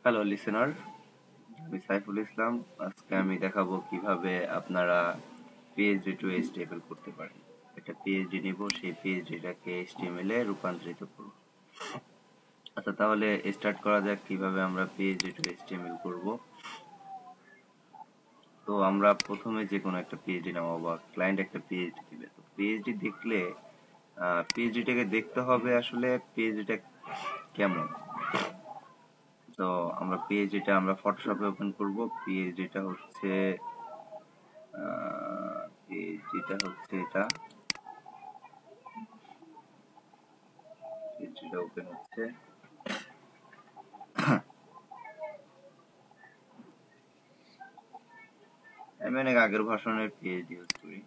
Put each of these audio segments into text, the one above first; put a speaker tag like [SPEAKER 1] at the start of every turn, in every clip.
[SPEAKER 1] Hello listener, আমি সাইফুল ইসলাম। আজকে আমি দেখাবো কিভাবে আপনারা পিএইচডি টু এইচটিএমএল করতে পারেন। একটা পিএইচডি নিব, সেই পিএইচডিটাকে এইচটিএমএল এ রূপান্তরিত করব। আচ্ছা, তাহলে স্টার্ট করা যাক কিভাবে আমরা পিএইচডি টু এইচটিএমএল করব। তো আমরা প্রথমে যে কোনো একটা পিএইচডি নামাবো বা ক্লায়েন্ট একটা পিএইচডি দিবে। তো পিএইচডি দেখলে পিএইচডিটাকে দেখতে হবে আসলে পিএইচডিটা কেমন। তো আমরা পিএইচডিটা আমরা ফটোশপে ওপেন করব। পিএইচডিটা হচ্ছে যেটা হচ্ছে যেটা ওপেন হচ্ছে। আমি অনেক আগের ভার্সনের পিএইচডি ইউজ করি,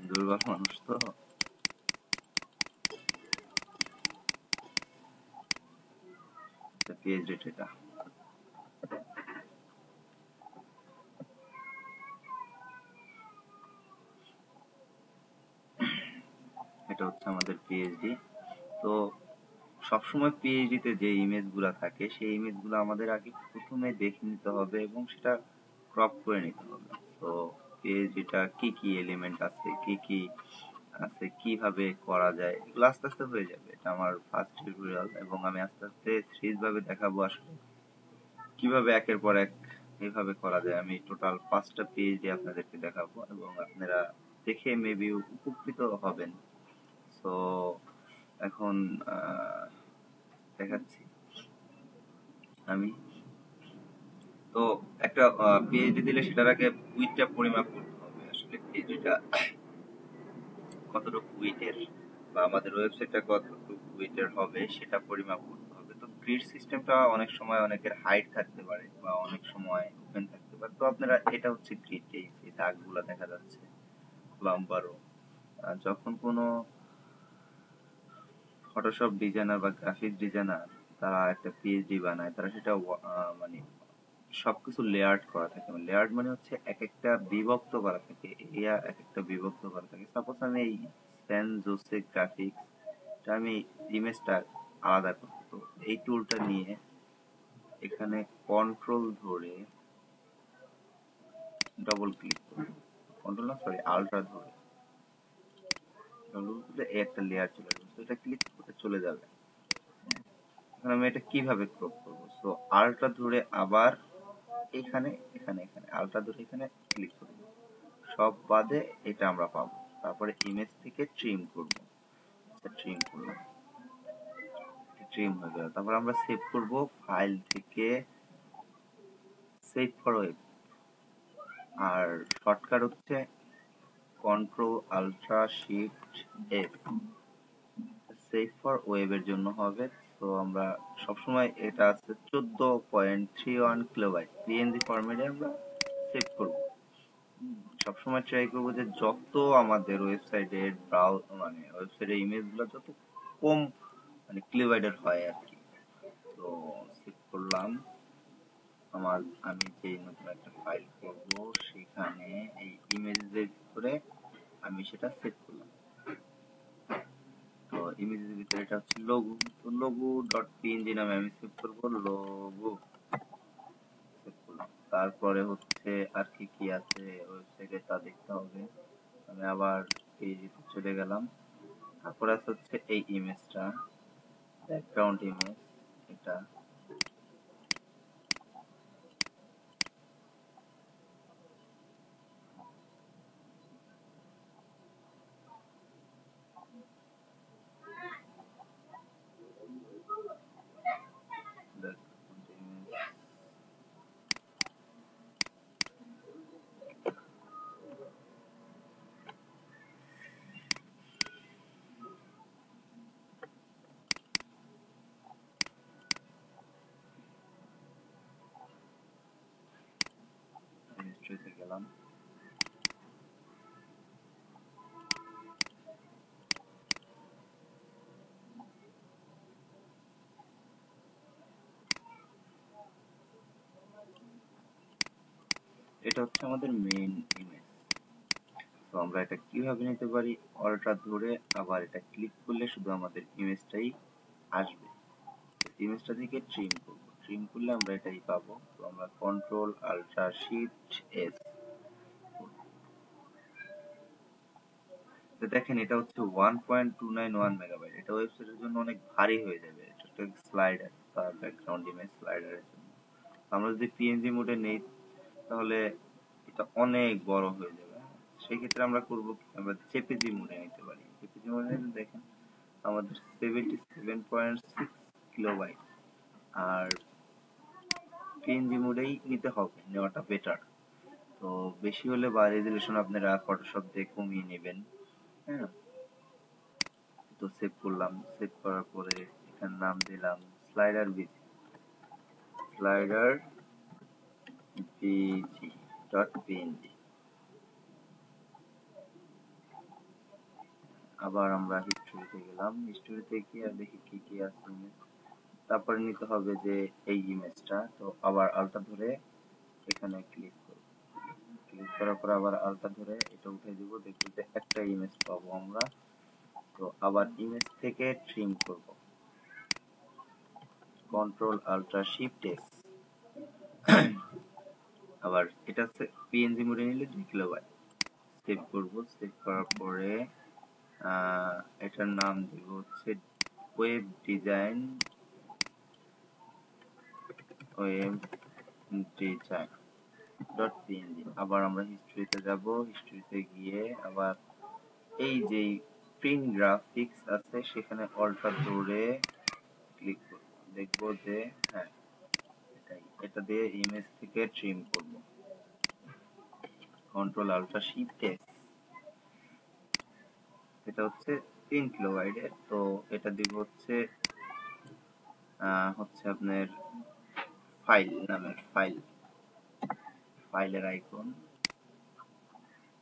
[SPEAKER 1] দুর্বল মানুষ তো। পিএইচডি এটা হচ্ছে আমাদের পিএইচডি। তো সবসময় পিএইচডি তে যে ইমেজ গুলা থাকে সেই ইমেজ গুলো আমাদের আগে প্রথমে দেখে নিতে হবে এবং সেটা ক্রপ করে নিতে হবে। তো পিএইচডিটা কি কি এলিমেন্ট আছে, কি কি আছে, কিভাবে করা যায়, এগুলো আস্তে আস্তে হয়ে যাবে। এটা আমার ফার্স্ট টিউটোরিয়াল এবং আমি আস্তে আস্তে সিরিজ ভাবে দেখাবো আসলে কিভাবে একের পর এক এইভাবে করা যায়। আমি টোটাল 5টা পিএইচডি আপনাদেরকে দেখাবো এবং আপনারা দেখে মেবি উপকৃত হবেন। তো এখন দেখাচ্ছি আমি। তো একটা পিএইচডি দিলে সেটার আগে উইডটা পরিমাপ করতে হবে, আসলে পিএইচডিটা কতটুকু উইটের বা আমাদের ওয়েবসাইটটা কতটুকু উইটের হবে সেটা পরিমাপ করতে হবে। তো গ্রিড সিস্টেমটা অনেক সময় অনেকের হাইট থাকতে পারে বা অনেক সময় ওপেন থাকতে পারে। তো আপনারা এটা হচ্ছে গ্রিড, এই দাগগুলো দেখা যাচ্ছে লম্বারও। যখন কোনো ফটোশপ ডিজাইনার বা গ্রাফিক ডিজাইনার তারা একটা পিএইচডি বানায়, তারা সেটা মানে সবকিছু লেয়ার্ড করা থাকে। লেয়ার্ড মানে হচ্ছে এক একটা বিভক্ত করা থাকে, এরিয়া এক একটা বিভক্ত করা থাকে। সাপোজ আমি এই সেন জোসে গ্রাফিক্স আমি ইমেজটা আলাদা করব। তো এই টুলটা নিয়ে এখানে কন্ট্রোল ধরে ডবল ক্লিক করব, কন্ট্রোল না সরি আল্ট্রা ধরে ডবল করলে একটা লেয়ার চলে যাবে। তো এটা ক্লিক করতে চলে যাবে। এখন আমি এটা কিভাবে ক্রপ করব? সো আল্ট্রা ধরে আবার এখানে এখানে এখানে আল্ট্রা ধরে এখানে ক্লিক করব, সব বাদে এটা আমরা পাবো। তারপরে ইমেজ থেকে ট্রিম করব। ট্রিম করলাম, ট্রিম হয়ে গেল। তারপর আমরা সেভ করব, ফাইল থেকে সেভ ফর ওয়েব। আর শর্টকাট হচ্ছে control alt shift F. Save for ওয়েবের জন্য হবে। তো আমরা সবসময় এটা আছে 14.31 কিলোবাইট পিএনজি ফরম্যাটে আমরা সেভ করব। সবসময় ট্রাই করবো যে যত আমাদের ওয়েবসাইটের মানে ওয়েবসাইটের ইমেজ গুলো যত কম মানে কিলোবাইটের হয় আর কি। তো সেভ করলাম। আমি যে নতুন একটা ফাইল করব সেখানে এই ইমেজের ভিতরে আমি সেটা সেভ করলাম। তো ইমেজের ভিতরে এটা হচ্ছে লোগো, তো লোগো ডট পিএনজি নামে আমি সেভ করবো, লোগো সেভ করলাম। তারপরে হচ্ছে আর কি কি আছে ওয়েবসাইটে তা দেখতে হবে। আমি আবার পেজে চলে গেলাম। তারপরে আছে হচ্ছে এই ইমেজটা, ব্যাকগ্রাউন্ড ইমেজ। এটা background image, registry-তে গেলাম। এটা হচ্ছে আমাদের মেইন ইমেজ। তো আমরা এটা কিভাবে নিতে পারি? অল্ট্রা ধরে আবার এটা ক্লিক করলে শুধু আমাদের ইমেজটাই আসবে। ইমেজটা থেকে ট্রিম করব। ট্রিম করলে আমরা এটাই পাবো। তো আমরা কন্ট্রোল আল্ট্রা শিফট এস। তো দেখেন এটা হচ্ছে 1.291 মেগাবাইট। এটা ওয়েবসাইটের জন্য অনেক ভারী হয়ে যাবে। এটা একটা স্লাইডার বা ব্যাকগ্রাউন্ড ইমেজ স্লাইডারের জন্য। আমরা যদি পিএনজি মোডে নেই তাহলে এটা অনেক বড় হয়ে যাবে। সেই ক্ষেত্রে আমরা করব কি, আমরা জেপিজি মোডে নিতে পারি। জেপিজি মোডে নিলে দেখেন আমাদের 77.6 কিলোবাইট। আর পিএনজি মোডেই নিতে হবে, নেওয়াটা বেটার। তো বেশি হলে বা রেজুলেশন আপনারা ফটোশপ দিয়ে কমিয়ে নেবেন। হ্যাঁ, তো সেভ করলাম। সেভ করার পরে এখানে নাম দিলাম slider busy, slider busy dot PNG. আবার আমরা হিস্টোরিতে গেলাম। হিস্টোরিতে গিয়ে দেখি কি কি আছে ইমেজ। তারপরে নিতে হবে যে এই ইমেজটা। তো আবার আলটা ধরে এখানে ক্লিক করব। ক্লিক করার পর আবার আলটা ধরে এটা উঠে দিব। দেখব যে একটা ইমেজ পাবো আমরা। তো আবার ইমেজ থেকে ট্রিম করব। Control alt shift S. আবার এটা পিএনজি মোডে নিলে 2 কিলোবাইট। সেভ করব। সেভ করার পরে এটার নাম দিব হচ্ছে web design, web design dot PNG. আবার আমরা হিস্ট্রিতে যাব। হিস্ট্রিতে গিয়ে আবার এই যে প্রিন্ট গ্রাফিক্স আছে সেখানে অল্টা ধরে ক্লিক করব। দেখব যে হ্যাঁ এটাই, এটা দিয়ে ইমেজ থেকে ট্রিম করব। Control alt shift S. এটা হচ্ছে 3 কিলোবাইটের। তো এটা দিব হচ্ছে আপনার ফাইল নামে, ফাইলের আইকন।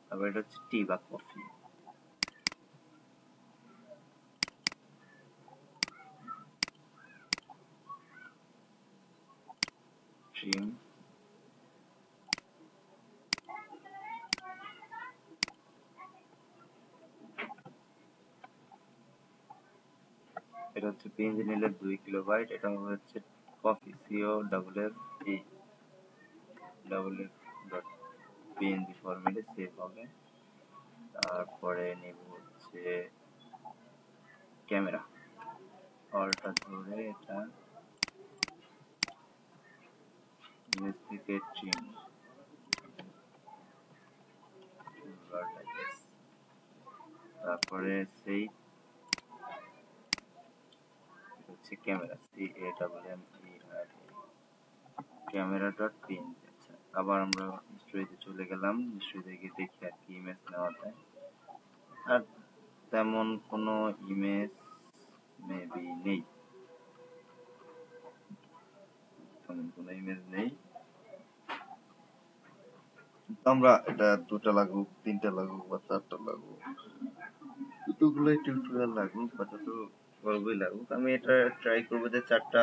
[SPEAKER 1] তারপর এটা হচ্ছে টি বা কফি। ট্রিম এটা হচ্ছে পিএনজি নিলে 2 কিলোবাইট। এটা হচ্ছে coffee, C O double F E double F dot PNG ফরম্যাটে সেভ হবে। তারপরে নেব হচ্ছে ক্যামেরা, অল্টা ধরে এটা ইমেজ থেকে ট্রিম। তারপরে সেই হচ্ছে camera, C A double M E R camera dot PNG. আচ্ছা, আবার আমরা হিস্ট্রিতে চলে গেলাম। হিস্ট্রিতে গিয়ে দেখি আর কি ইমেজ নেওয়া যায়। আর তেমন কোনো ইমেজ মেবি নেই, তেমন কোনো ইমেজ নেই। আমরা এটা 2টা লাগুক, 3টা লাগুক বা 4টা লাগুক, যতগুলোই টিউটোরিয়াল লাগুক বা যত গল্পই লাগুক, আমি এটা ট্রাই করবো যে 4টা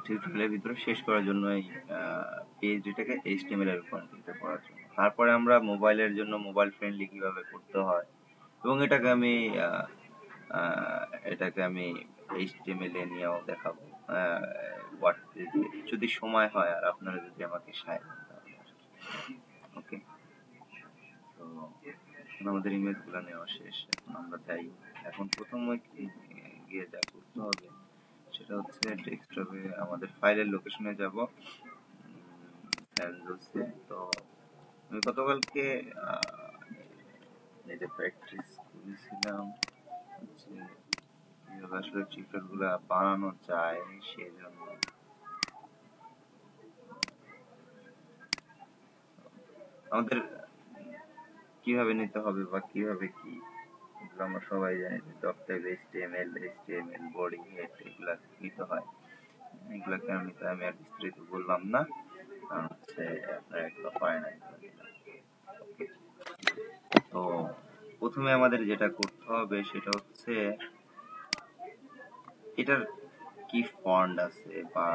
[SPEAKER 1] টিউটোরিয়ালের ভিতরে শেষ করার জন্য এই পিএইচডিটাকে এইচটিএমএল এর রূপান্তরিত করার জন্য। তারপরে আমরা মোবাইলের জন্য মোবাইল ফ্রেন্ডলি কিভাবে করতে হয় এবং এটাকে আমি এইচটিএমএল এ নিয়েও দেখাবো। যদি সময় হয় আর আপনারা যদি আমাকে সাহায্য করেন। ওকে, তো আমাদের ইমেজ গুলা নেওয়া শেষ। এখন আমরা যাই। এখন প্রথমে গিয়ে যা করতে হবে সেটা হচ্ছে ডেস্কটপে আমাদের ফাইলের লোকেশনে যাব, স্যানজোসে। তো আমি গতকালকে এই যে প্র্যাকটিস করেছিলাম হচ্ছে কিভাবে আসলে টিউটোরিয়াল গুলা বানানো যায়, সেই জন্য আমাদের কিভাবে নিতে হবে বা কিভাবে কি, এগুলো আমরা সবাই জানি যে doc type HTML body head এগুলা নিতে হয়। এগুলাকে আমি আর বিস্তারিত বললাম না, কারণ হচ্ছে আপনারা এগুলো পারেন না। তো প্রথমে আমাদের যেটা করতে হবে সেটা হচ্ছে এটার কি ফন্ট আছে বা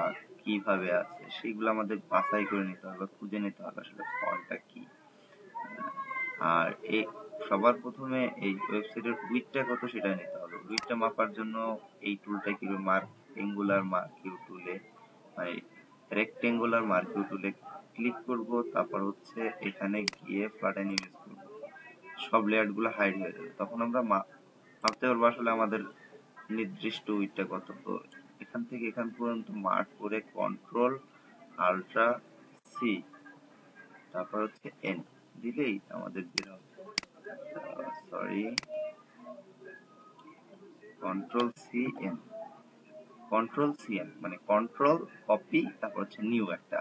[SPEAKER 1] কিভাবে আছে সেগুলো আমাদের বাছাই করে নিতে হবে, খুঁজে নিতে হবে আসলে ফন্টটা কি। আর এই সবার প্রথমে এই ওয়েবসাইটের উইডথটা কত সেটা নিতে হবে। উইডটা মাপার জন্য এই টুলটা কিভাবে রেক্টেঙ্গুলার মার্কিউ টুলে মানে রেক্টেঙ্গুলার মার্কিউ টুলে ক্লিক করব, তারপর হচ্ছে এখানে গিয়ে ফ্ল্যাটেন ইমেজ করব, সব লেয়ার গুলো হাইড হয়ে যাবে। তখন আমরা ভাবতে পারবো আসলে আমাদের নির্দিষ্ট উইডটা কত। তো এখান থেকে এখান পর্যন্ত মার্ক করে কন্ট্রোল আল্ট্রা সি তারপর হচ্ছে এন দিলেই আমাদের বের হবে। Sorry, control C N, control C N মানে কন্ট্রোল কপি, তারপর হচ্ছে নিউ একটা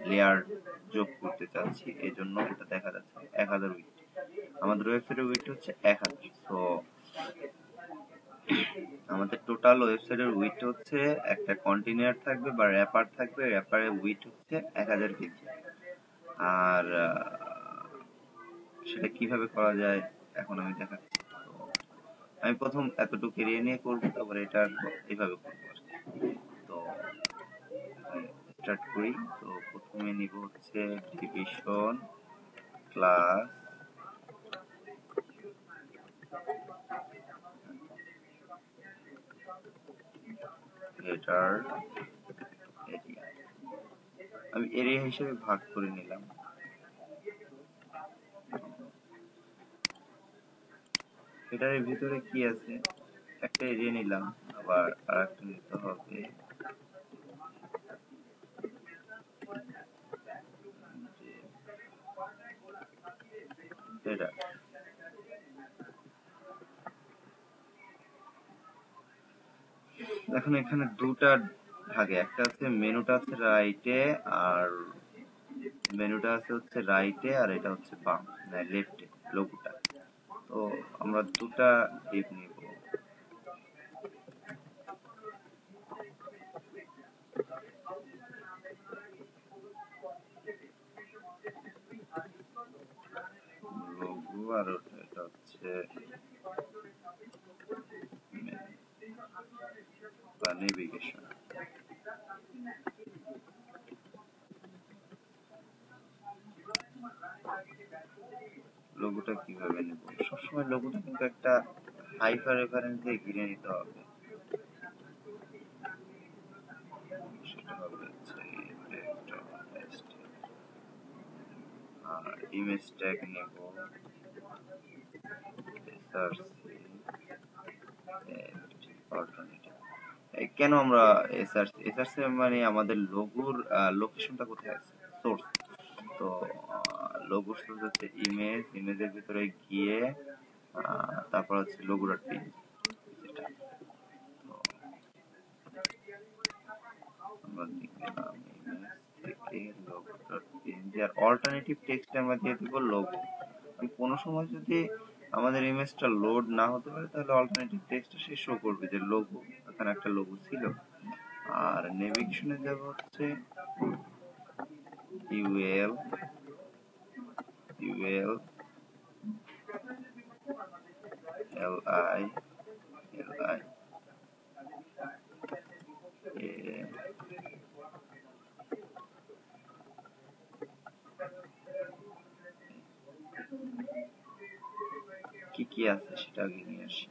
[SPEAKER 1] লেয়ার যোগ করতে চাচ্ছি, এই জন্য এটা দেখা যাচ্ছে 1000 উইড। আমাদের ওয়েবসাইটের উইড হচ্ছে 1000। তো আমাদের টোটাল ওয়েবসাইটের উইড হচ্ছে একটা কন্টেইনার থাকবে বা র্যাপার থাকবে, র্যাপারের উইড হচ্ছে 1000 কেজি। আর সেটা কিভাবে করা যায় এখন আমি দেখাচ্ছি। তো আমি প্রথম এতটুকু এরিয়া নিয়ে করবো, তারপরে এটা এইভাবে করবো। তো স্টার্ট করি। তো প্রথমে নিব হচ্ছে ডিভিশন ক্লাস হেডার এরিয়া, আমি এরিয়া হিসেবে ভাগ করে নিলাম। হেডারের ভিতরে কি আছে, একটা এরিয়া নিলাম, আবার আরেকটা নিতে হবে হেডার। এখন এখানে দুটা ভাগে, একটা আছে মেনুটা আছে রাইটে, আর মেনুটা আছে হচ্ছে রাইটে, আর এটা হচ্ছে বাম লেফটে লোগোটা। তো আমরা দুটা ডিপ নিব। লোগো আর এটা হচ্ছে নেভিগেশন। লোগোটা কিভাবে নেব, সবসময় লোগোটা কিন্তু একটা হাইপার রেফারেন্স দিয়ে ঘিরে নিতে হবে। সেটা হবে হচ্ছে আর ইমেজ ট্যাগ নেব কেন আমরা এসআরসি মানে আমাদের লোগোর লোকেশনটা কোথায় আছে, সোর্স। তো লোগোর সোর্স হচ্ছে ইমেজের ভিতরে গিয়ে তারপর হচ্ছে লোগোর পিন, যেটা আমরা লিখলাম ইমেজ থেকে লোগো.png, আর অল্টারনেটিভ টেক্সট আমরা দিয়ে দিব লোগো। কোনো সময় যদি আমাদের ইমেজটা লোড না হতে পারে, তাহলে অল্টারনেটিভ টেক্সট সে শো করবে যে লোগো, এখানে একটা লোগো ছিল। আর নেভিগেশনে যাব হচ্ছে ইউএল এল আই কি কি আছে সেটা আগে নিয়ে আসি।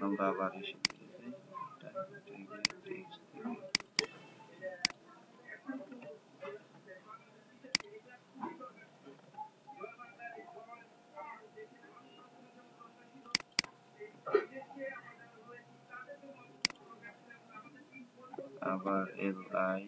[SPEAKER 1] আমরা আবার এসে আবার এল আই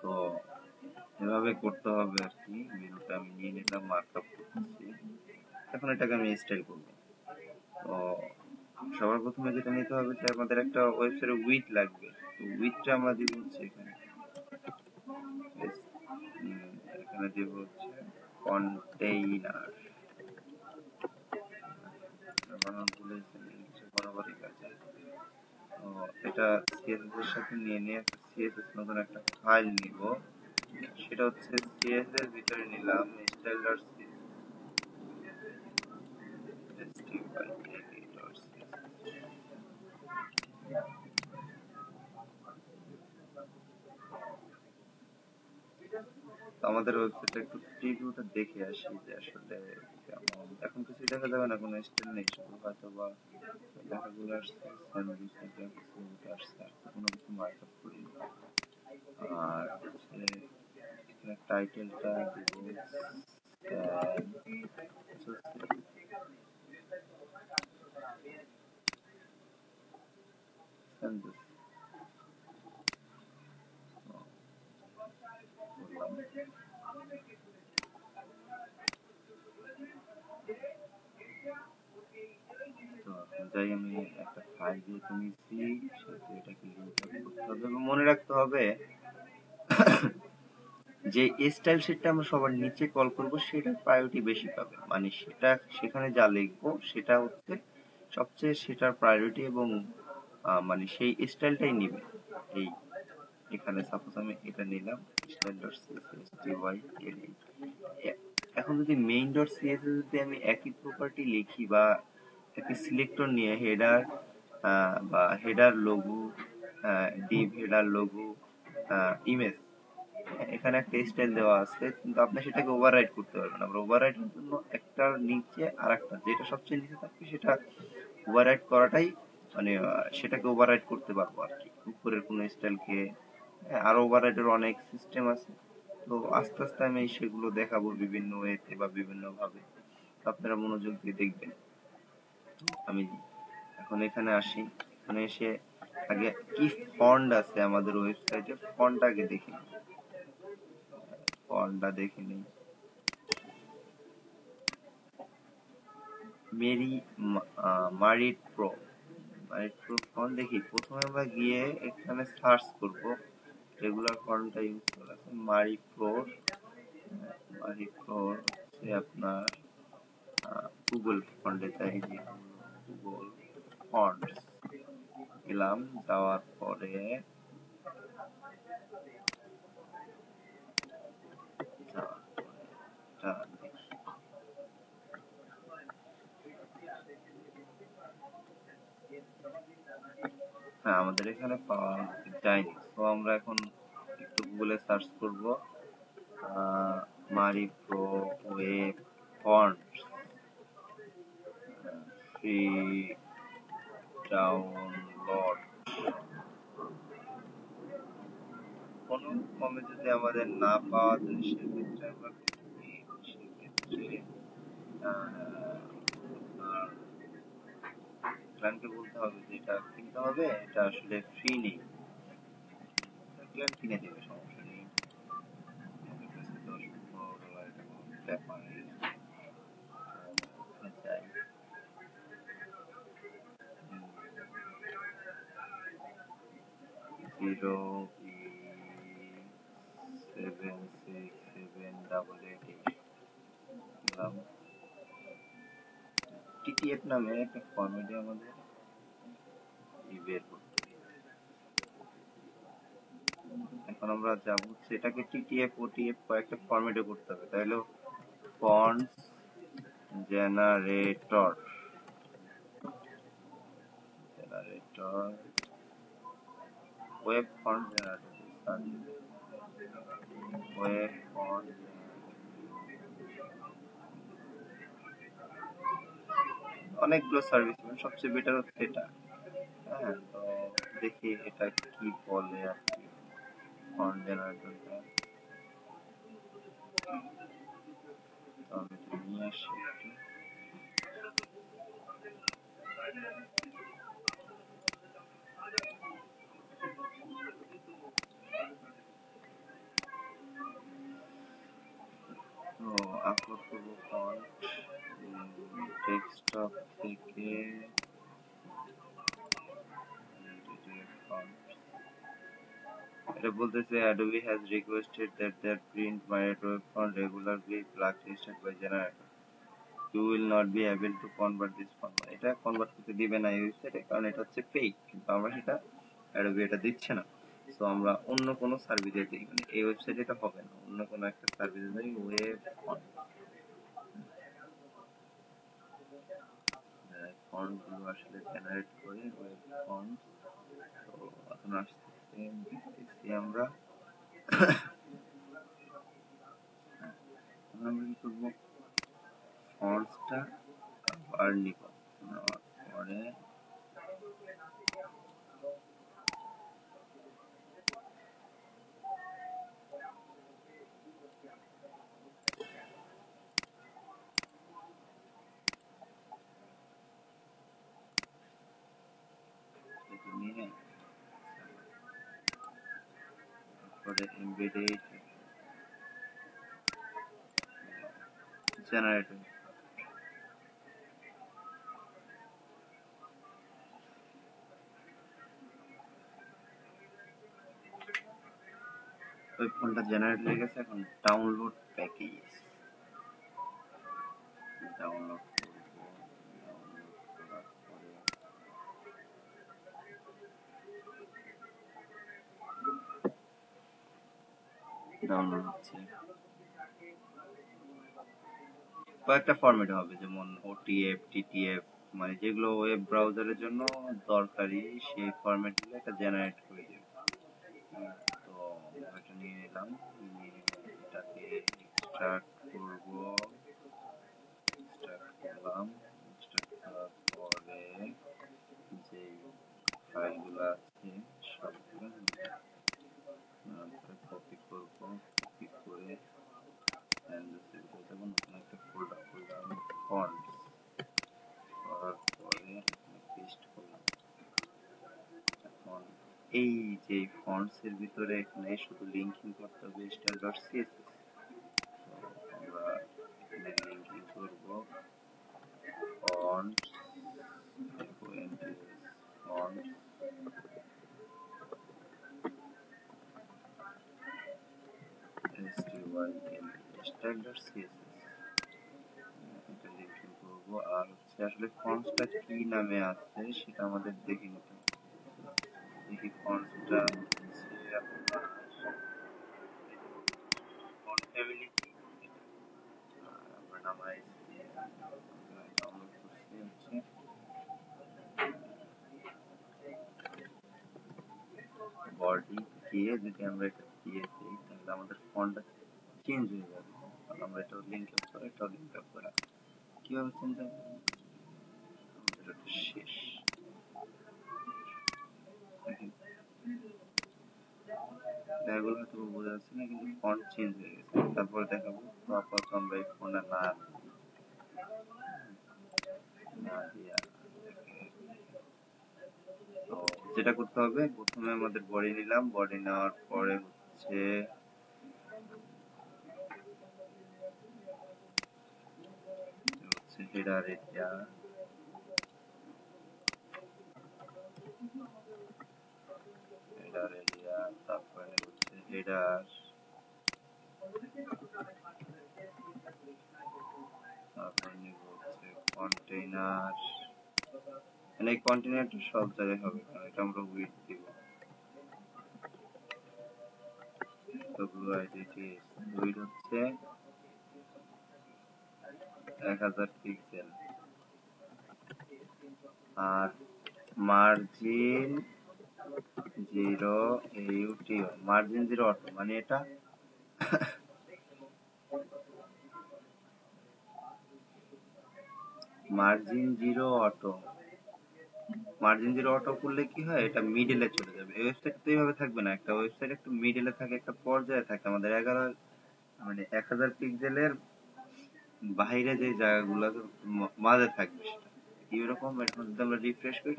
[SPEAKER 1] তো এভাবে করতে হবে আর কি। মেনুটা আমি নিয়ে নিলাম, মার্কআপ করতেছি। এখন এটাকে আমি স্টাইল করবো। তো সবার প্রথমে যেটা নিতে হবে যে আমাদের একটা ওয়েবসাইটে উইথ লাগবে, তো উইথটা আমরা দিব হচ্ছে এখানে এখানে দিব হচ্ছে কন্টেইনার, বরাবরই কাছে। তো এটা সিএসএস এর সাথে নিয়ে একটা সিএসএস নতুন একটা ফাইল নিব, সেটা হচ্ছে সিএসএস এর ভিতরে নিলাম আমাদের ওয়েবসাইটে একটু প্রিভিউটা দেখে আসি যে আসলে কেমন। এখন কিছু দেখা যাবে না, কোনো স্টাইল নেই, শুধু হয়তো বা লেখাগুলো আসছে, স্যান্ডউইচ আসছে, আর কোনো কিছু মার্কআপ করিনি। আর হচ্ছে এখানে টাইটেলটা দিব স্যান্ডউইচ যাই আমি একটা ফাইল যেহেতু নিচ্ছি সেহেতু এটাকে লিঙ্ক করতে হবে এবং মনে রাখতে হবে যে স্টাইল শিটটা আমরা সবার নিচে কল করব সেটা প্রায়োরিটি বেশি পাবে, মানে সেটা সেখানে যা লিখবো সেটা হচ্ছে সবচেয়ে সেটার প্রায়োরিটি এবং মানে সেই স্টাইলটাই নিবে। এই এখানে সাপোজ আমি এটা নিলাম স্টাইল ডট সিএসএস এখন যদি মেইন ডট সিএসএস যদি আমি একই প্রপার্টি লিখি বা একই সিলেক্টর নিয়ে হেডার বা header logo, Depp header logo, image, এখানে একটা স্টাইল দেওয়া আছে কিন্তু আপনি সেটাকে ওভাররাইড করতে পারবেন। আমরা ওভাররাইডের জন্য একটার নিচে আরেকটা, যেটা সবচেয়ে নিচে থাকবে সেটা ওভাররাইড করাটাই মানে সেটাকে ওভাররাইড করতে পারবো আর কি, উপরের কোনো স্টাইলকে। আরো ওভাররাইডের অনেক সিস্টেম আছে, তো আস্তে আস্তে আমি সেগুলো দেখাবো বিভিন্ন ওয়েতে বা বিভিন্ন ভাবে, আপনারা মনোযোগ দিয়ে দেখবেন। আমি এখন এখানে আসি, এখানে এসে আগে কি ফন্ট আছে আমাদের ওয়েবসাইটে, ফন্ট আগে দেখি, ফন্টটা দেখে নিই। মেরি মারিট প্রো, মারিট প্রো ফন্ট দেখি। প্রথমে আমরা গিয়ে এখানে সার্চ করব, রেগুলার ফন্টটা ইউজ করা আছে মারি প্রো। মারি প্রো হচ্ছে আপনার গুগল ফন্টে চাই, যে গুগল ফন্ট গেলাম, যাওয়ার পরে হ্যাঁ আমাদের এখানে পাওয়া যায়নি, তো আমরা এখন একটু গুগলে সার্চ করব মারি pro web font free download. কোনো কমে যদি আমাদের না পাওয়া যায় সেক্ষেত্রে আমরা সেক্ষেত্রে ক্লায়েন্টকে বলতে হবে যে এটা কিনতে হবে, এটা আসলে ফ্রি নেই, ক্লায়েন্ট কিনে দেবে, সমস্যা নেই। $10-15 এটা কোনো ব্যাপার নেই। Zero seven six seven double eight দিলাম। টিটিএফ নামে একটা ফরম্যাটে আমাদের বের করতে হবে। এখন আমরা যাব সেটাকে টিটিএফ ওটিএফ কয়েকটা ফরম্যাটে করতে হবে, তাহলে fonts generator generator web font generator, web font অনেকগুলো সার্ভিস, সবচেয়ে বেটার হচ্ছে এটা। হ্যাঁ তো দেখি এটা কি বলে আর কি, ফন্ট জেনারেটরটা তো আমি এটা নিয়ে আসি একটু। তো আপলোড করবো ফন্ট ডেস্কটপ থেকে, এটা বলতেছে Adobe has requested that their print Marriott web font regularly plug listed by generator. You will not be able to convert this font. এটা কনভার্ট করতে দিবে না এই ওয়েবসাইটে, কারণ এটা হচ্ছে পেইড, কিন্তু আমরা সেটা Adobe এটা দিচ্ছে না। সো আমরা অন্য কোনো সার্ভিসে দিই, মানে এই ওয়েবসাইটে এটা হবে না, অন্য কোনো একটা সার্ভিসে দিই ওয়েব ফন্ট। ফন্ট গুলো আসলে জেনারেট করে ওয়েব ফন্ট। তো এখন আসতেছে দেখতেছি আমরা আমরা কি করবো, ফন্টসটা আবার নিব, নেওয়ার পরে নিয়ে তারপরে এমবেডেড জেনারেটর। ওই ফোনটা জেনারেট হয়ে গেছে, এখন ডাউনলোড প্যাকেজ ডাউনলোড করবো। ডাউনলোড করার পরে ডাউনলোড হচ্ছে, কয়েকটা ফরম্যাট হবে, যেমন ওটিএফ, টিটিএফ, মানে যেগুলো ওয়েব ব্রাউজারের জন্য দরকারি সেই ফরম্যাট গুলো এটা জেনারেট করে দেবে। তো এটা নিয়ে নিলাম, নিয়ে এটাকে এক্সট্রাক্ট করবো, এক্সট্রাক্ট করলাম। এক্সট্রাক্ট করার পরে যে ফাইলগুলো আছে সবগুলো কপি করবো, কপি করে নতুন একটা ফোল্ডার করলাম ফন্টস, করার পরে পেস্ট করলাম। এখন এই যে ফন্টস এর ভিতরে এখানে শুধু লিঙ্কিং করতে হবে style.css। আমরা এখানে লিঙ্কিং করব ফন্টস, ফন্টস style.css এটা লিঙ্কিং করব। আর হচ্ছে আসলে ফন্টসটা কি নামে আছে সেটা আমাদের দেখে নিতে হবে। দেখি ফন্টসটা হচ্ছে আপনার ফন্ট ফ্যামিলি কি, আমরা নামাইছি, ডাউনলোড করছি হচ্ছে বডি দিয়ে, যদি আমরা এটা দিয়ে দিই তাহলে আমাদের ফন্টটা চেঞ্জ হয়ে যাবে। আমরা এটা লিঙ্ক আপ করে, এটা লিঙ্ক আপ করা কিভাবে চেঞ্জ হবে আমাদের এটা শেষ। এগুলো হয়তো বোঝা যাচ্ছে না, কিন্তু ফন্ট চেঞ্জ হয়ে গেছে। তারপরে দেখাবো, তো আপাতত আমরা এই ফোনটা না দিয়া, তো যেটা করতে হবে, প্রথমে আমাদের বডি নিলাম, বডি নেওয়ার পরে হচ্ছে হেডার এরিয়া, হেডার এরিয়া, তারপরে হচ্ছে হেডার, তারপরে নিব হচ্ছে কন্টেইনার, মানে এই কন্টেইনারটা সব জায়গায় হবে, কারণ এটা আমরা উইথ দিব। উইথ হচ্ছে 1000 পিক্সেল, আর মার্জিন 0 AUTO, মার্জিন 0 অটো, মানে এটা মার্জিন 0 অটো, মার্জিন 0 অটো করলে কি হয়, এটা মিডলে চলে যাবে। এই ওয়েবসাইট তো এইভাবে থাকবে না, একটা ওয়েবসাইট একটু মিডলে থাকে, একটা পর্যায়ে থাকে। আমাদের 11 মানে 1000 পিক্সেলের বাইরে যে জায়গাগুলো মাঝে থাকবে সেটা এরকম। এখন যদি আমরা রিফ্রেশ করি,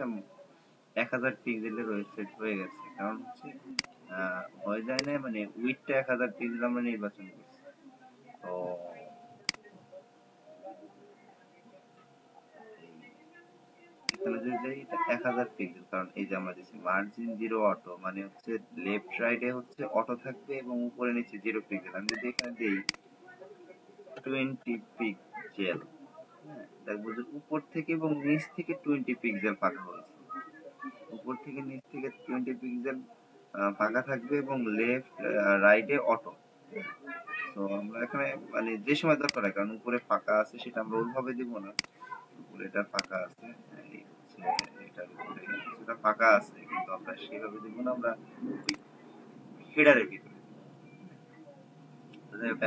[SPEAKER 1] 1000 পিক্সেলের ওয়েবসাইট হয়ে গেছে, কারণ হচ্ছে হয়ে যায় না, মানে উইথটা 1000 পিক্সেল আমরা নির্বাচন করছি। তো এখানে যদি যাই এটা 1000 পিক্সেল, কারণ এই যে আমরা দিচ্ছি মার্জিন জিরো অটো, মানে হচ্ছে লেফট রাইটে হচ্ছে অটো থাকবে এবং উপরে নিচে 0 পিক্সেল। আমি যদি এখানে দিই 20 পিক্সেল, হ্যাঁ, দেখবো যে উপর থেকে এবং নিচ থেকে 20 পিক্সেল ফাঁকা হয়েছে। উপর থেকে নিচ থেকে 20 পিক্সেল ফাঁকা থাকবে এবং লেফট রাইটে অটো। তো আমরা এখানে মানে যে সময় দরকার হয়, কারণ উপরে ফাঁকা আছে সেটা আমরা ওইভাবে দিব না। উপরে এটা ফাঁকা আছে, এই হচ্ছে এটার উপরে কিছুটা ফাঁকা আছে, কিন্তু আমরা সেভাবে দিব না, আমরা ওই হেডারের ভিতরে।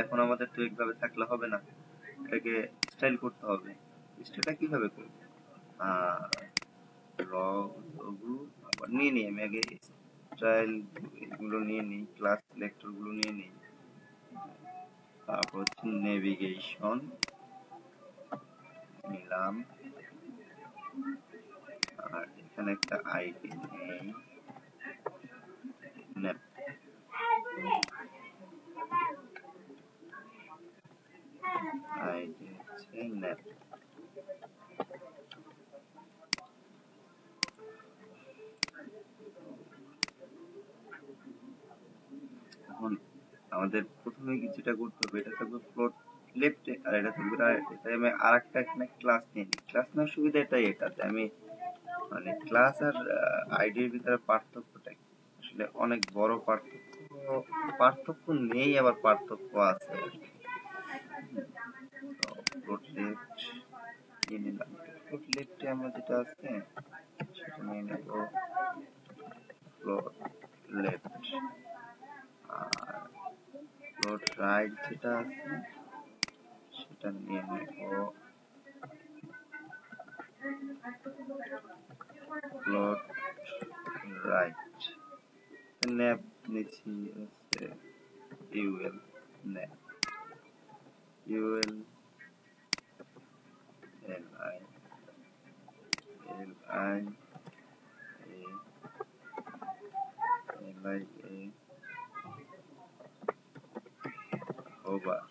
[SPEAKER 1] এখন আমাদের তো এইভাবে থাকলে হবে না, এটাকে স্টাইল করতে হবে। স্টাইলটা কিভাবে করব? র গ্রুপ আবার নিয়ে নিই, আমি আগে স্টাইল এগুলো নিয়ে নিই, ক্লাস সিলেক্টর গুলো নিয়ে নিই। তারপর হচ্ছে নেভিগেশন নিলাম, আর এখানে একটা আইডি নেই, ন্যাপ আইডি হচ্ছে ন্যাপ। এখন আমাদের প্রথমে যেটা করতে হবে, এটা থাকবে ফ্লোট লেফটে আর এটা থাকবে রাইট। এটা আমি আরেকটা এখানে ক্লাস নিয়ে নিই। ক্লাস নেওয়ার সুবিধা এটাই, এটাতে আমি মানে ক্লাস আর আইডির ভিতরে পার্থক্যটা কি? আসলে অনেক বড় পার্থক্য নেই, আবার পার্থক্য আছে আর কি। ফ্লোট লেফট নিয়ে নিলাম। ফ্লোট লেফটে আমরা যেটা আছে সেটা নিয়ে নেব, ফ্লোট লেফট। আর ফ্লোট রাইট যেটা আছে সেটা নিয়ে নেব ফ্লোট রাইট। ন্যাপ নিচ্ছি হচ্ছে UL nap, UL L I L I L I A over.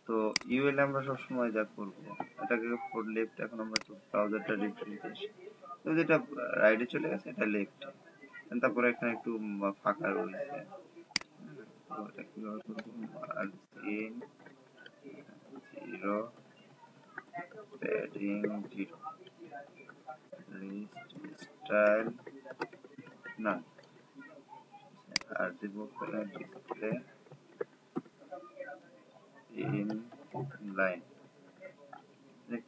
[SPEAKER 1] তো ইউএল আমরা সবসময় যা করবো এটাকে ফোর লেফট, এখন আমরা তো ব্রাউজারটা রিফ্রেশ দিই, তো যেটা রাইটে চলে গেছে এটা লেফট, তারপরে এখানে একটু ফাঁকা রয়েছে। তো এটা কিভাবে করবো, margin zero, padding zero, list style না, আর দিব ডিসপ্লে ইন লাইন।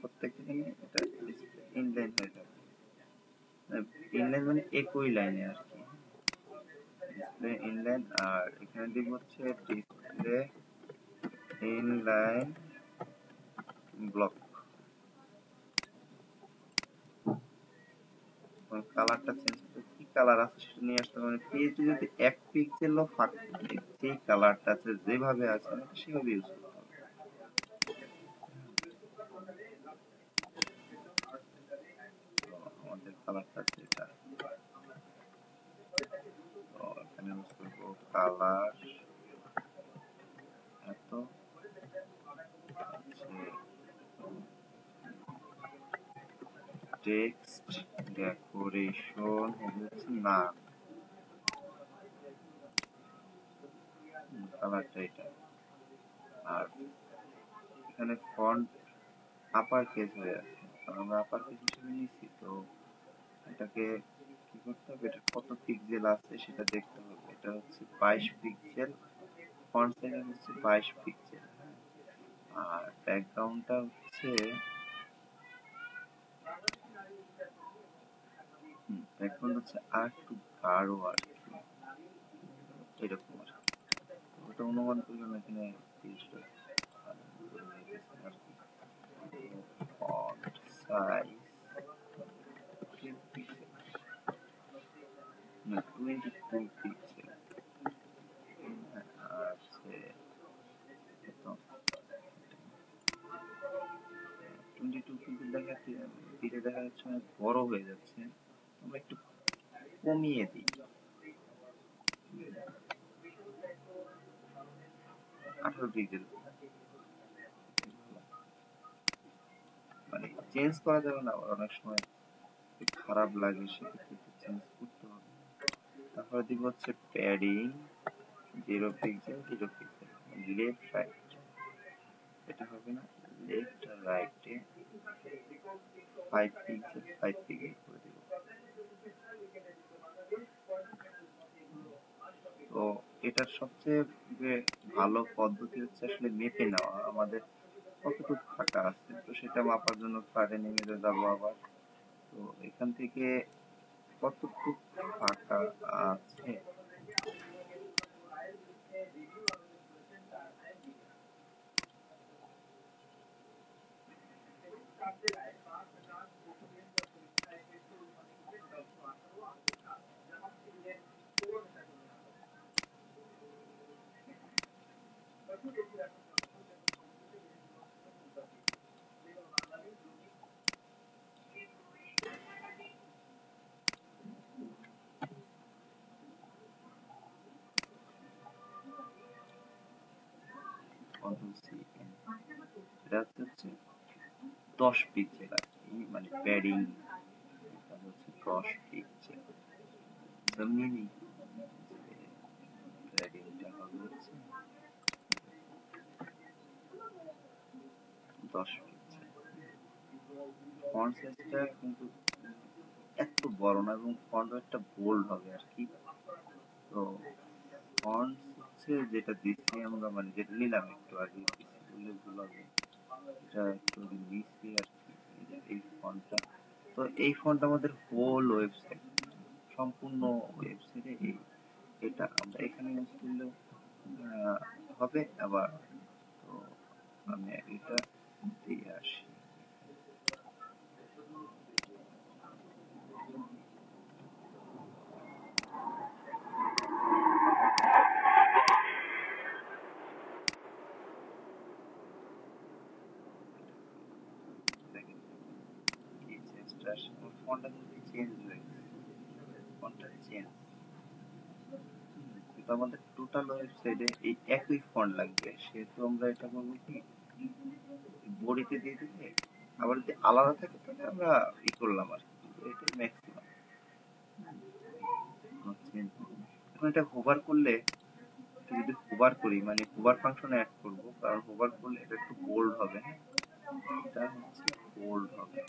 [SPEAKER 1] প্রত্যেকটা জিনিস এটা ডিসপ্লে ইনলাইন হয়ে যাবে, ইনলাইন মানে একই লাইনে আর কি, ডিসপ্লে ইনলাইন। আর এখানে দিব হচ্ছে ডিসপ্লে ইনলাইন ব্লক। কালারটা চেঞ্জ করতে কি কালার আছে সেটা নিয়ে আসতে হবে, মানে পেজে যদি 1 পিক্সেলও ফাঁকা থাকে সেই কালারটা আছে যেভাবে আছে সেভাবে ইউজ করতে হবে। আমাদের কালারটা আছে এটা, তো এখানে ইউজ করবো কালার এত টেক্সট ডেকোরেশন হচ্ছে না, কালারটা এটা। আর এখানে ফন্ট আপার কেস হয়ে আছে, কারণ আমরা আপার কেস হিসেবে নিচ্ছি, তো এটাকে কি করতে হবে, এটা কত পিক্সেল আছে সেটা দেখতে হবে। এটা হচ্ছে 22 পিক্সেল, ফন্ট সাইজ হচ্ছে 22 পিক্সেল, আর ব্যাকগ্রাউন্ডটা হচ্ছে ব্যাকগ্রাউন্ড হচ্ছে আর একটু গাঢ় আর কি, এরকম আর কি। ওটা অনুমান করলাম এখানে 30 আর কি। ফন্ট সাইজ 22 পিক্সেল, আর হচ্ছে 22 পিক্সেল দিলে দেখা যাচ্ছে অনেক বড় হয়ে যাচ্ছে, আমরা একটু কমিয়ে দিই, 18 পিক্সেল। মানে চেঞ্জ করা যাবে না, আবার অনেক সময় খারাপ লাগে সেক্ষেত্রে চেঞ্জ করতে হবে। তারপরে দিব হচ্ছে padding 0 pixel 0 pixel, left right, এটা হবে না, লেফট আর রাইটে 5 পিক্সেল 5 পিক্সেল করে দিব। তো এটার সবচেয়ে ভালো পদ্ধতি হচ্ছে আসলে মেপে নেওয়া আমাদের কতটুকু ফাঁকা আছে, তো সেটা মাপার জন্য ফ্ল্যাটে নেমে যাবো আবার। তো এখান থেকে কতটুকু ফাঁকা আছে কন্ট্রোল সি, এটা হচ্ছে 10 পিক্সেল আর কি, মানে প্যাডিং হচ্ছে 10 পিক্সেল। মিনি প্যাডিংটা হবে হচ্ছে 10 পিক্সেল। ফন্ট সাইজটা কিন্তু এত বড় না এবং ফন্ট একটা বোল্ড হবে আর কি। তো ফন্ট হচ্ছে যেটা দিচ্ছি আমরা, মানে যেটা নিলাম একটু আগে বললে ভুল হবে, এটা একটু নিচ্ছি আর কি, এই ফন্টটা। তো এই ফন্ট আমাদের হোল ওয়েবসাইট, সম্পূর্ণ ওয়েবসাইটে এটা আমরা এখানে ইউজ করলে হবে। আবার তো আমি এটা দিয়ে আসি। দেখেন এই চেঞ্জটা আসলে ফন্টটা কিন্তু চেঞ্জ হয়ে গেছে, ফন্টটা চেঞ্জ। কিন্তু আমাদের টোটাল ওয়েবসাইটে এই একই ফন্ট লাগবে, সেহেতু আমরা এটা করবো কি, বডিতে দিয়ে দিলে আবার যদি আলাদা থাকে তাহলে আমরা করলাম আর কি, এটাই ম্যাক্সিমাম। এখন এটা হোভার করলে, যদি হোভার করি মানে হোভার ফাংশন অ্যাড করবো, কারণ হোভার করলে এটা একটু বোল্ড হবে। হ্যাঁ, এটা হচ্ছে বোল্ড হবে।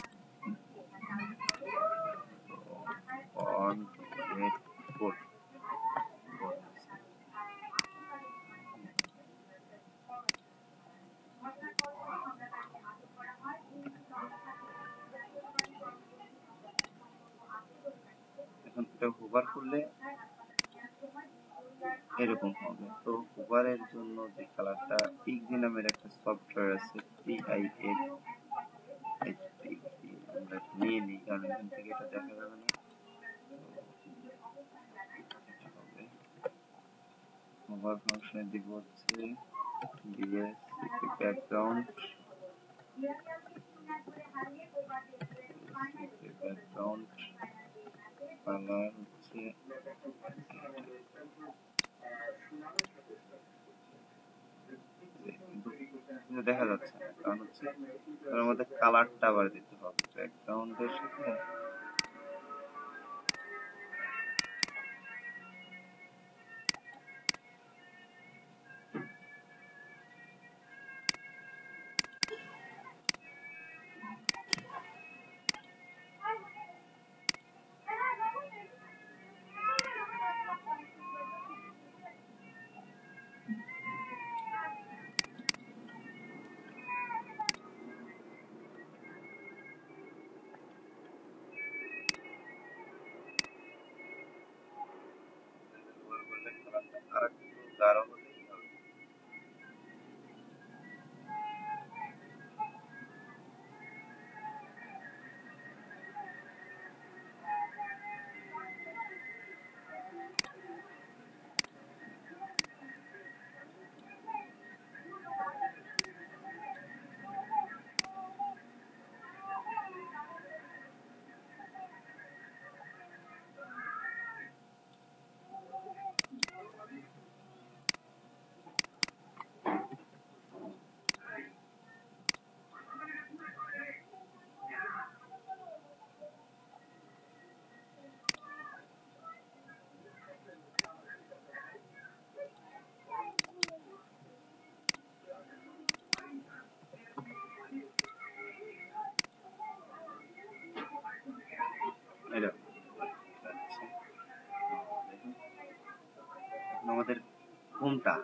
[SPEAKER 1] ফন্ট রেড বোল্ড, এখন এটা হোভার করলে এরকম হবে। তো হোভারের জন্য যে কালারটা, পিক্সি নামের একটা সফটওয়্যার আছে, PIXP, আমরা নিয়ে নিই কারণ এখান থেকে এটা দেখা যাবে না। হোভার ফাংশনে দিব হচ্ছে বিএসসিপি ব্যাকগ্রাউন্ড, ব্যাকগ্রাউন্ড কালার হচ্ছে দেখা যাচ্ছে না, কারণ হচ্ছে তার মধ্যে কালারটা আবার দিতে হবে ব্যাকগ্রাউন্ডের সাথে। আর একটু গাঢ় হলেই হবে। আমাদের কোনটা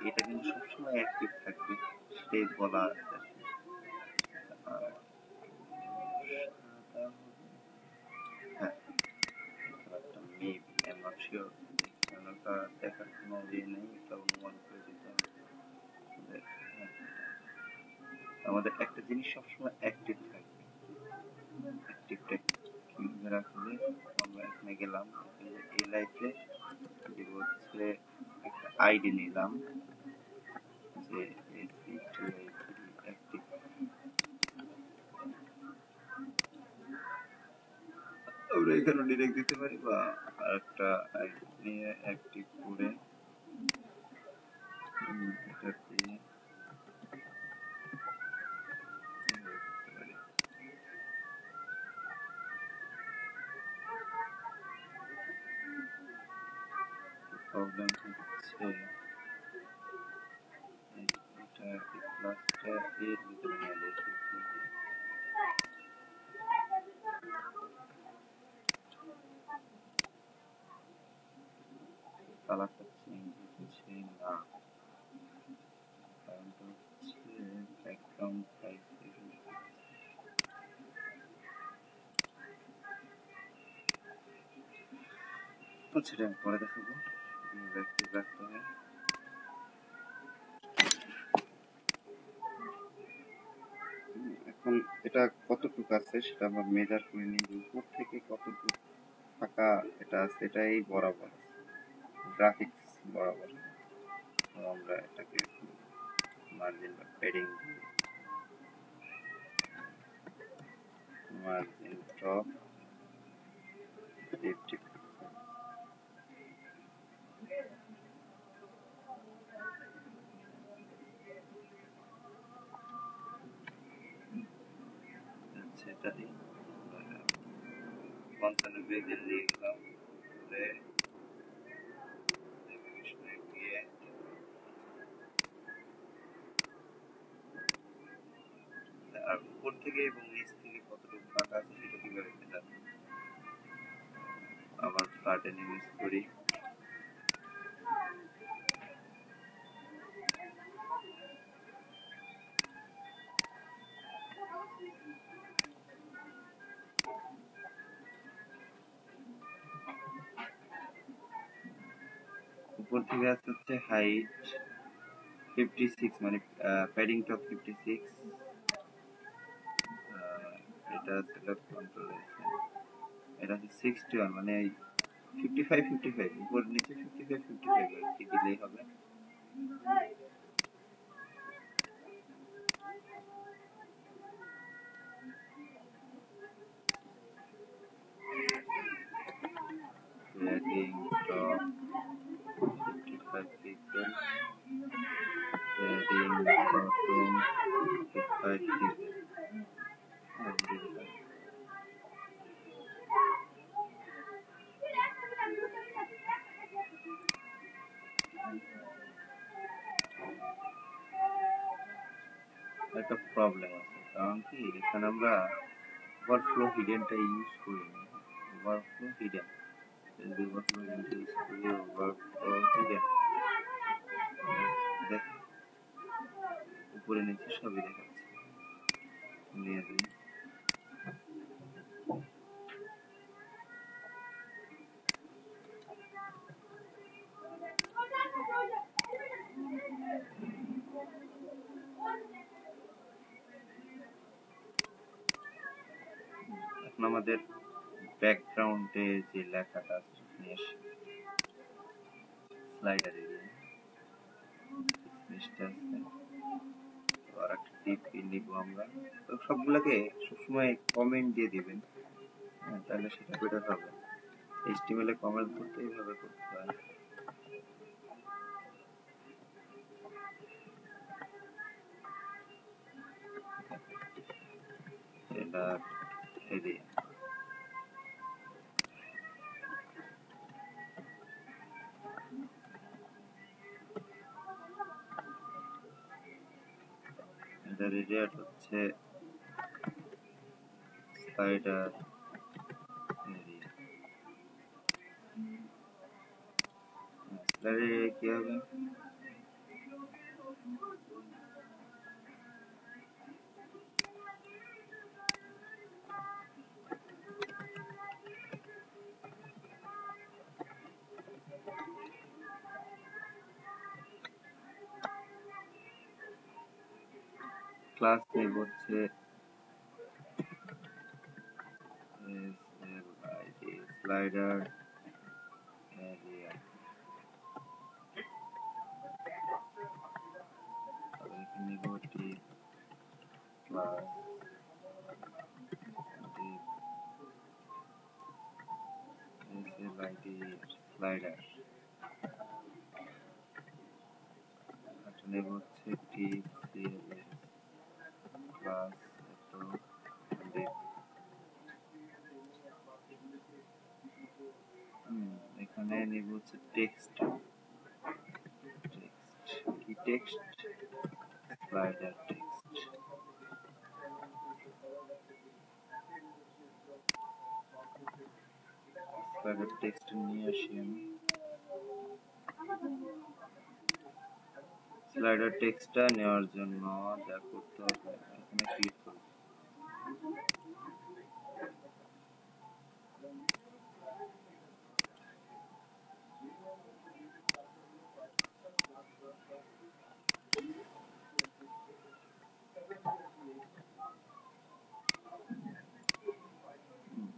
[SPEAKER 1] এটা কিন্তু সবসময় অ্যাক্টিভ থাকবে সেটাই বলা আছে। আর হ্যাঁ, maybe I am not sure, চ্যানেলটা দেখার কোনো ইয়ে নেই, এটা অনুমান করে দিতে হবে। আমাদের একটা জিনিস সবসময় অ্যাক্টিভ থাকবে, অ্যাক্টিভটা কিভাবে রাখবে? আমরা এখানে গেলাম, এই লাইফে দিব হচ্ছে একটা আইডি নিলাম যে অ্যাক্টিভ, আমরা এখানে ডিরেক্ট দিতে পারি বা আরেকটা আইডি নিয়ে অ্যাক্টিভ করে এটা দিয়ে প্রবলেম হচ্ছে এটা ক্লাসটা এর ভিতরে নিয়ে দেখি কালারটা চেঞ্জ হচ্ছে না, কারণটা হচ্ছে ব্যাকগ্রাউন্ড সাইজ আচ্ছা, এটা আমি পরে দেখাবো অ্যাক্টিভ রাখতে হয়। এখন এটা কতটুকু আছে সেটা আমরা মেজার করে নিই, উপর থেকে কতটুকু ফাঁকা এটা আছে, এটাই বরাবর গ্রাফিক্স বরাবর। তো আমরা এটাকে মার্জিন বা প্যাডিং দিই, মার্জিন টপ 50। সেটা দিই 95 দিয়ে গেলাম, গিয়ে আর উপর থেকে এবং নিচ থেকে কতটুকু ফাঁকা আছে সেটা কিভাবে পেলাম? আবার ফ্ল্যাটে ইউজ করি, উপর থেকে আসতে হচ্ছে হাইট 56, মানে প্যাডিং টপ 56, এটা সেটআপ কন্ট্রোল আছে, এটা হচ্ছে 61, মানে 55 উপর নিচে 55 আর কি দিলেই হবে। Padding top 55 pixel, padding bottom 55 pixel. একটা প্রবলেম আছে, কারণ কি এখানে আমরা ওভারফ্লো হিডেনটা ইউজ করিনি। ওভারফ্লো হিডেন, ওভারফ্লো হিডেনটা ইউজ করি, ওভারফ্লো হিডেন দেখ উপরে নিচে সবই দেখাচ্ছে, নিয়ে দিই। এখন আমাদের ব্যাকগ্রাউন্ডে যে লেখাটা আছে নিয়ে আসি, স্লাইডারে গিয়ে জিনিসটা আছে, আর একটা টিপ নিব আমরা। তো সবগুলোকে সবসময় কমেন্ট দিয়ে দিবেন, হ্যাঁ, তাহলে সেটা বেটার হবে। এইচটিএমএল এ কমেন্ট করতে এইভাবে করতে হয়। এটা এই যে এটা রেডিয়েট হচ্ছে স্লাইডার এরিয়া, কি হবে? ক্লাস নেব হচ্ছে স্লাইডার এরিয়া, নেব টি ক্লাস স্লাইডার, আচ্ছা নেব হচ্ছে টি সিএলএস ক্লাস এখানে নিব হচ্ছে টেক্সট, কি text slider text, slider text নিয়ে আসি আমি। স্লাইডার টেক্সটটা নেওয়ার জন্য যা করতে হবে এখানে ক্লিক করব,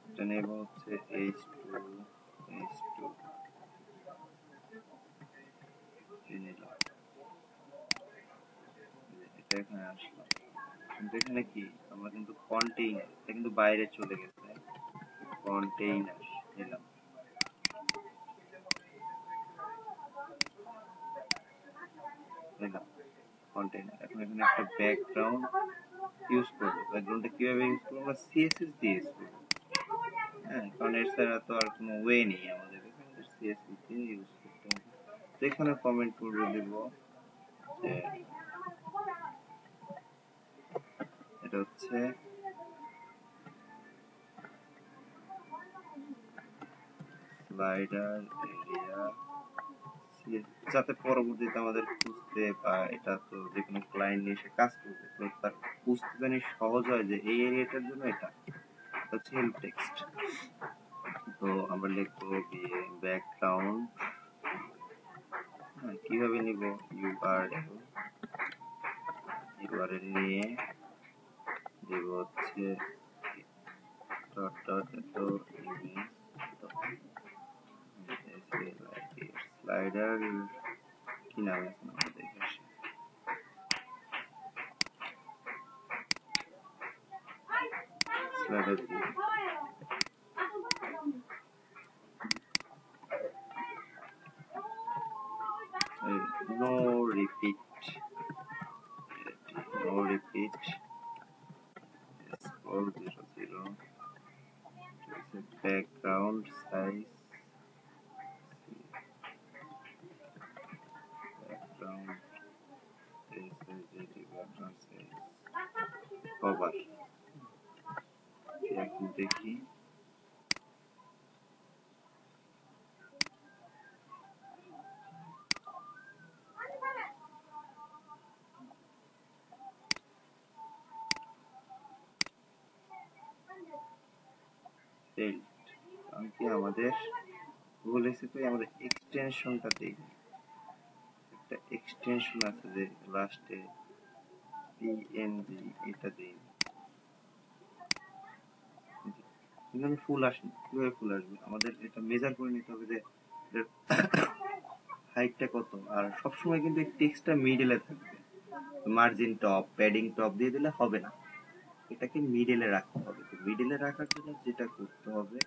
[SPEAKER 1] এটা নেব হচ্ছে H2 নিলাম, এটা এখানে আসলাম, কিন্তু এখানে কি আমরা কিন্তু কন্টেইনার, এটা কিন্তু বাইরে চলে গেছে, কন্টেইনার নিলাম, কন্টেইনার। এখন এখানে একটা ব্যাকগ্রাউন্ড ইউজ করবো, ব্যাকগ্রাউন্ডটা কিভাবে ইউজ করবো? আমরা সিএসএস দিয়ে ইউজ করবো, হ্যাঁ, কারণ এর ছাড়া তো আর কোনো ওয়ে নেই আমাদের, এখানে সিএসএস দিয়ে ইউজ করতে হবে। তো এখানে কমেন্ট করে দিব যে এটা হচ্ছে স্লাইডার এরিয়া, যাতে পরবর্তীতে আমাদের খুঁজতে বা এটা তো যে কোনো ক্লায়েন্ট নিয়ে এসে কাজ করবে তো তার বুঝতে জানি সহজ হয় যে এই এরিয়াটার জন্য এটা হচ্ছে হেল্প টেক্সট। তো আমরা লিখবো ব্যাকগ্রাউন্ড, কিভাবে নিব? ইউআরএল নিয়ে দেব হচ্ছে ডট ডট এত ইমেজ স্লাইডার, কি নাম আছে আমরা দেখে আসি, slider no repeat, scroll 00, background size, background size cover, এখন দেখি কারণ কি আমাদের গুগল এসিতে আমাদের এক্সটেনশনটা দেই, একটা এক্সটেনশন আছে যে লাস্টে পিএনজি, এটা দেই, এখানে ফুল আসে, কিভাবে ফুল আসবে? আমাদের এটা মেজার করে নিতে হবে যে হাইটটা কত, আর সবসময় কিন্তু এই টেক্সটটা মিডলে থাকবে, মার্জিন টপ প্যাডিং টপ দিয়ে দিলে হবে না, এটাকে মিডলে রাখতে হবে। তো মিডলে রাখার জন্য যেটা করতে হবে,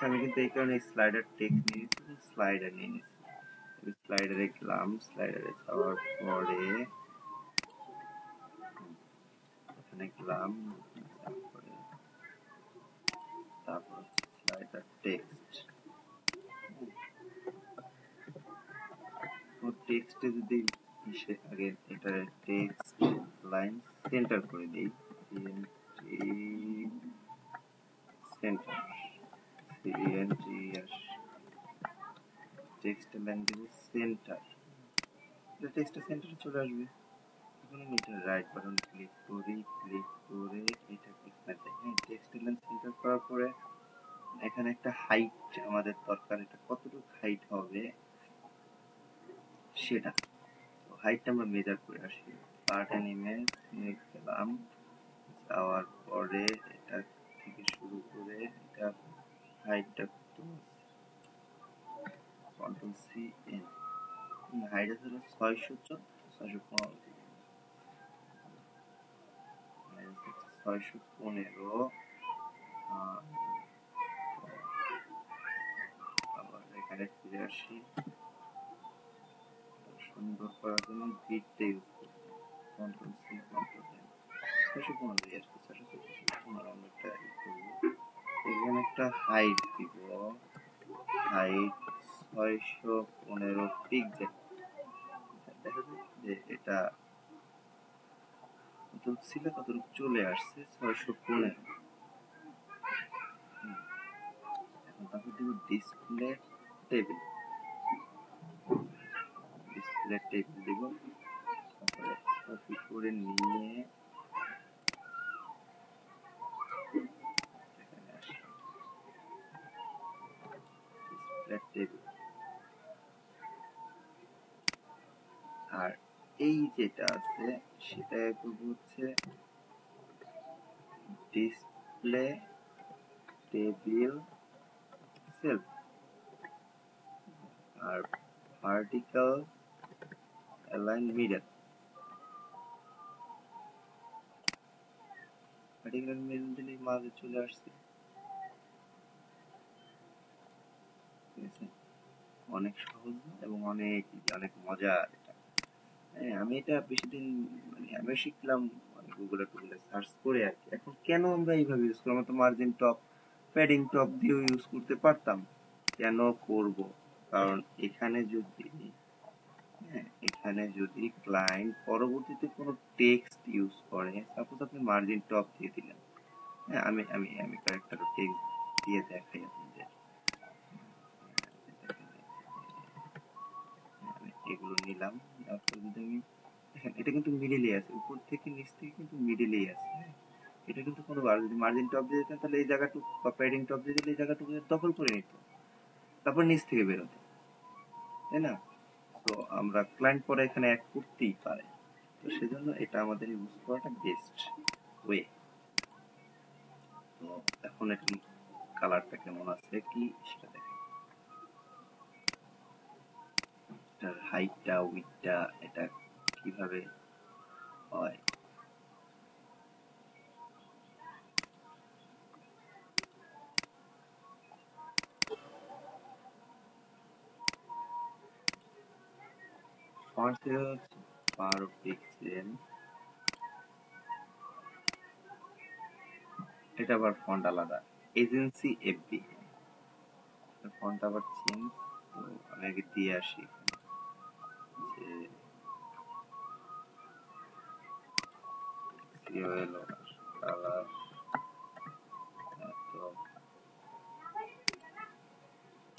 [SPEAKER 1] আমি কিন্তু এই কারণে স্লাইডার টেক্সট নিয়েছি, স্লাইডার নিয়ে নিয়েছি, স্লাইডারে গেলাম, স্লাইডারে যাওয়ার পরে এখানে গেলাম, তারপর স্লাইডার টেক্সট, টেক্সটে যদি আগে এটা টেক্সট লাইন সেন্টার করে দিই, সেন্টার সিএনটিএস টেক্সটের লাইন দিব সেন্টার, টেক্সটের সেন্টারে চলে আসবে। এখন আমি এটা রাইট বাটন ক্লিক করে এটা এখানে দেয়। হ্যাঁ, টেক্সটের লাইন সেন্টার করার পরে এখানে একটা হাইট আমাদের দরকার, এটা কতটুকু হাইট হবে সেটা। তো হাইটটা আমরা মেজার করে আসি। পার্ট অ্যানিমে গেলাম, যাওয়ার পরে এটা থেকে শুরু করে এটা হাইটটা কত, কন্ট্রোল সি এন, হাইট আছে 614, 615, আবার এখানে ফিরে আসি। সুন্দর করার জন্য গ্রিডটা ইউজ করব, কন্ট্রোল সি কন্ট্রোল এন, 615 আর কি, 615 আমরা একটা ই করব। এখানে একটা হাইট দিব, হাইট 615 পিক্সেল। দেখা যায় যে এটা কত ছিল, কতটুকু চলে আসছে, 615। এখন তারপর দিব ডিসপ্লে টেবিল, ডিসপ্লে টেবিল দিব, তারপরে কপি করে নিয়ে এখানে আসি, ডিসপ্লে টেবিল। আর এই যেটা আছে সেটা করব হচ্ছে ডিসপ্লে টেবিল সেলফ, আর vertical align middle, vertical middle দিলে মাঝে চলে আসছে। ঠিক আছে, অনেক সহজ এবং অনেক অনেক মজার এটা। হ্যাঁ, আমি এটা বেশি দিন মানে আমি শিখলাম গুগলে টুগলে সার্চ করে আর কি। এখন কেন আমরা এইভাবে ইউজ করি, আমরা তো মার্জিন টপ, প্যাডিং টপ দিয়েও ইউজ করতে পারতাম, কেন করব? কারণ এখানে যদি এখানে যদি ক্লায়েন্ট পরবর্তীতে কোনো টেক্সট ইউজ করে, সাপোজ আপনি মার্জিন টপ দিয়ে দিলেন, হ্যাঁ, আমি আমি আমি কয়েকটা টেক্সট দিয়ে দেখাই আপনাদের। আমি এগুলো নিলাম, তারপর যদি আমি এটা কিন্তু মিডিলেই আছে, উপর থেকে নিচ থেকে কিন্তু মিডিলেই আছে। এটা কিন্তু কোনো যদি মার্জিন টপ দিয়ে দিতেন তাহলে এই জায়গাটুকু বা প্যাডিং টপ দিয়ে দিলে এই জায়গাটুকু দখল করে নিত, তারপর নিচ থেকে বেরোতো, তাই না? তো আমরা ক্লায়েন্ট পরে এখানে অ্যাড করতেই পারে, তো সেজন্য এটা আমাদের ইউজ করাটা বেস্ট ওয়ে। তো এখন এটা কালারটা কেমন আছে কি সেটা দেখেন, এটার হাইটটা উইডটা এটা কিভাবে হয়। ফন্ট সাইজ 12 পিক্সেল, এটা আবার ফন্ট আলাদা, এজেন্সি এফবি, ফন্ট আবার চেঞ্জ। তো আমি আগে দিয়ে আসি যে সিওএল কালার তো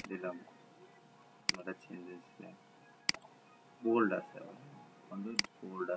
[SPEAKER 1] দিলাম, এটা চেঞ্জ হয়েছে, বোল্ড আছে, বোল্ড আছে, ফন্ট ওয়েট বোল্ড,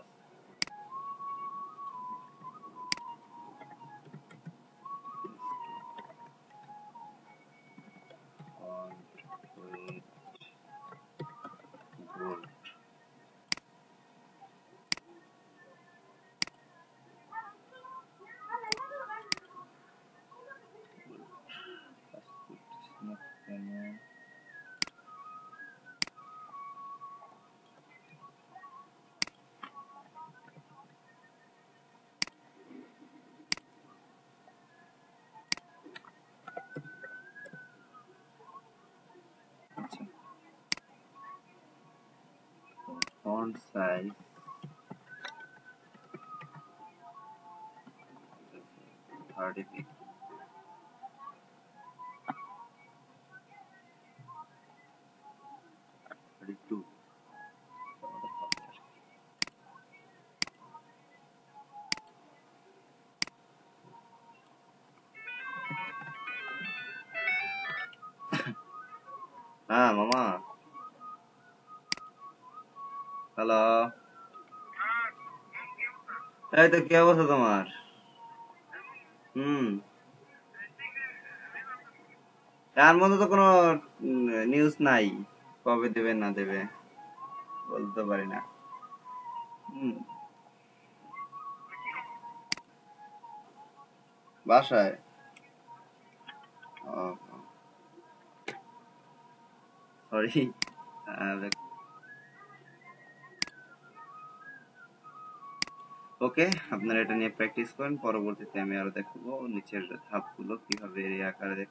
[SPEAKER 1] আচ্ছা ফন্ট সাইজ 30 পিক্সেল, 32। হ্যাঁ মামা, হ্যালো, এই তো কি অবস্থা তোমার? হুম। তার মধ্যে তো কোনো নিউজ নাই, কবে দেবে না দেবে বলতে পারি না। হুম। বাসায়। সরি। ওকে, আপনারা এটা নিয়ে প্র্যাকটিস করেন, পরবর্তীতে আমি আরো দেখাবো নিচের ধাপগুলো কিভাবে এই আকারে